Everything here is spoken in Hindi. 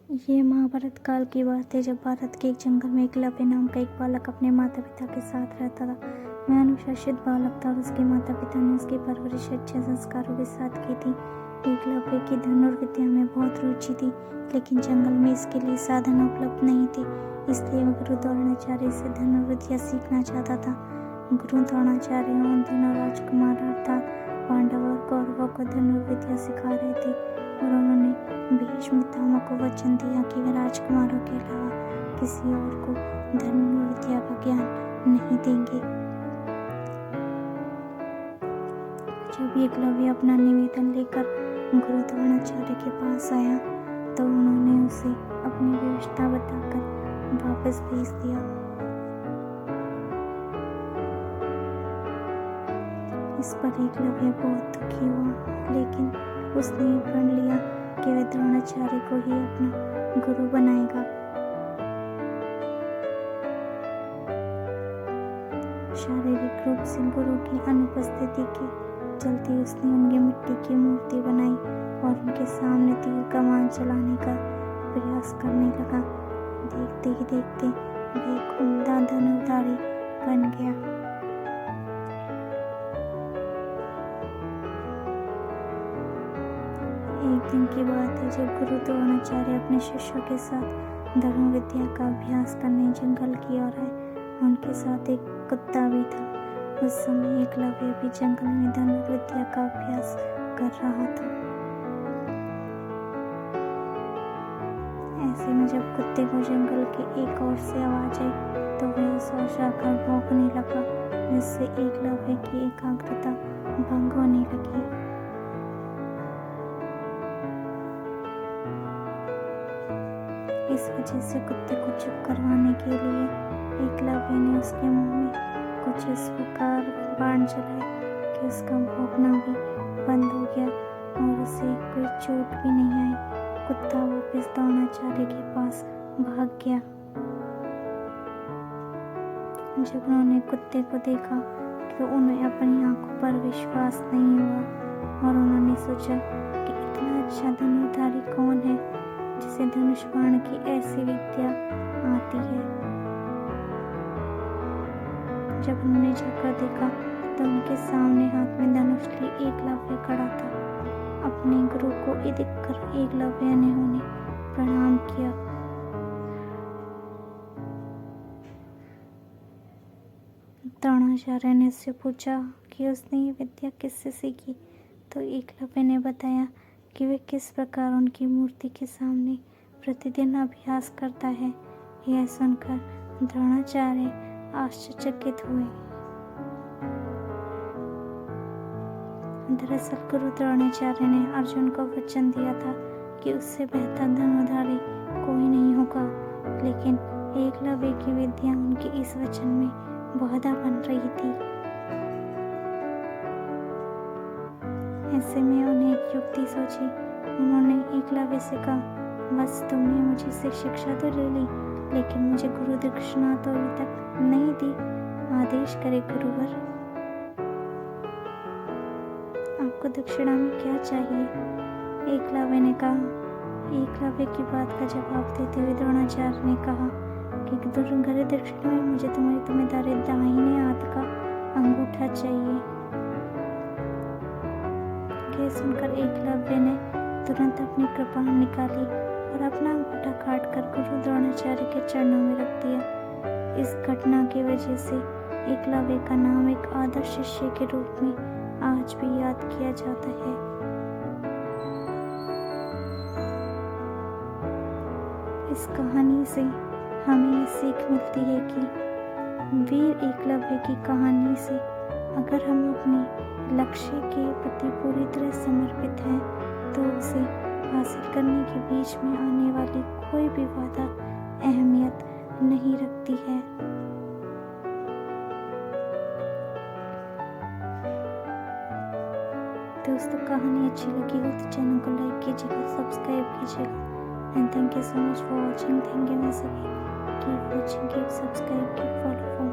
ये महाभारत काल की बात है, जब भारत के एक जंगल में एकलव्य नाम का एक बालक अपने माता पिता के साथ रहता था। वह अनुशासित बालक था और उसके माता पिता ने उसकी परवरिश अच्छे संस्कारों के साथ की थी। एकलव्य की धनुर्विद्या में बहुत रुचि थी, लेकिन जंगल में इसके लिए साधन उपलब्ध नहीं थे। इसलिए वह गुरु द्रोणाचार्य से धनुर्विद्या सीखना चाहता था। गुरु द्रोणाचार्य उन दिनों राजकुमार अर्थात पांडव और कौरवों को धनुर्विद्या सिखा रहे थे और उन्होंने भीष्म पितामह को वचन दिया कि वे राजकुमारों के अलावा किसी और को धनुर्विद्या का ज्ञान नहीं देंगे। जब एकलव्य अपना निवेदन लेकर गुरु द्रोणाचार्य के पास आया तो उन्होंने उसे अपनी व्यवस्था बताकर वापस भेज दिया। इस पर एकलव्य बहुत दुखी हुआ, लेकिन उसने ये प्रण लिया कि वह द्रोणाचार्य को ही अपना गुरु बनाएगा। शारीरिक रूप से गुरु की अनुपस्थिति के चलते उसने उनकी मिट्टी की मूर्ति बनाई और उनके सामने तीर कमान चलाने का प्रयास करने लगा। देखते ही देखते वह एक उम्दा धनुर्धारी बन गया। एक दिन की बात है, जब गुरु द्रोणाचार्य अपने शिष्यों के साथ धनुर्विद्या का अभ्यास करने जंगल की ओर आए। उनके साथ एक कुत्ता भी था। उस समय एकलव्य भी जंगल में धनुर्विद्या का अभ्यास कर रहा था। ऐसे में जब कुत्ते को जंगल के एक ओर से आवाज आई तो वह उस ओर जाकर भौंकने लगा, जिससे एकलव्य की एकाग्रता भंग होने लगी। इस वजह से कुत्ते को चुप करवाने के लिए एकलव्य ने उसके मुंह में कुछ इस प्रकार बाण चलाए कि उसका भौंकना भी बंद हो गया और उसे कोई चोट भी नहीं आई। कुत्ता वापस द्रोणाचार्य के पास भाग गया। जब उन्होंने कुत्ते को देखा तो उन्हें अपनी आंखों पर विश्वास नहीं हुआ और उन्होंने सोचा कि इतना अच्छा धनुर्धारी कौन है जिसे धनुष बाण की ऐसी विद्या आती है। जब उन्होंने जाकर देखा तो उनके सामने हाथ में धनुष लिए एकलव्य खड़ा था। अपने गुरु को ये देखकर एकलव्य ने उन्हें प्रणाम किया। द्रोणाचार्य ने उससे पूछा कि उसने ये विद्या किससे सीखी, तो एकलव्य ने बताया कि वे किस प्रकार उनकी मूर्ति के सामने प्रतिदिन अभ्यास करता है। यह सुनकर द्रोणाचार्य आश्चर्यचकित हुए। दरअसल गुरु द्रोणाचार्य ने अर्जुन को वचन दिया था कि उससे बेहतर धनुर्धारी कोई नहीं होगा, लेकिन एकलव्य की विद्या उनके इस वचन में बाधा बन रही थी। ऐसे में उन्हें एक युक्ति सूझी। उन्होंने एकलव्य से कहा, बस तुमने मुझे से शिक्षा तो ले ली, लेकिन मुझे गुरु दक्षिणा तो अभी तक नहीं दी। आदेश करे गुरुवर, आपको दक्षिणा में क्या चाहिए? एकलव्य ने कहा। एकलव्य की बात का जवाब देते हुए द्रोणाचार्य ने कहा कि गुरु दक्षिणा में मुझे तुम्हारे दाहिने हाथ का अंगूठा चाहिए। यह सुनकर एकलव्य ने तुरंत अपनी कृपाण निकाली और अपना अंगूठा काटकर गुरु द्रोणाचार्य के चरणों में रख दिया। इस घटना की वजह से एकलव्य का नाम एक आदर्श शिष्य के रूप में आज भी याद किया जाता है। इस कहानी से हमें ये सीख मिलती है कि वीर एकलव्य की कहानी से अगर हम अपने लक्ष्य के प्रति पूरी तरह समर्पित हैं तो उसे हासिल करने के बीच में आने वाली कोई भी बाधा अहमियत नहीं रखती है। दोस्तों, कहानी अच्छी लगी हो तो चैनल को लाइक कीजिएगा, सब्सक्राइब कीजिएगा। And thank you so much for watching. Thank you मैं सभी keep watching, keep subscribe, keep follow.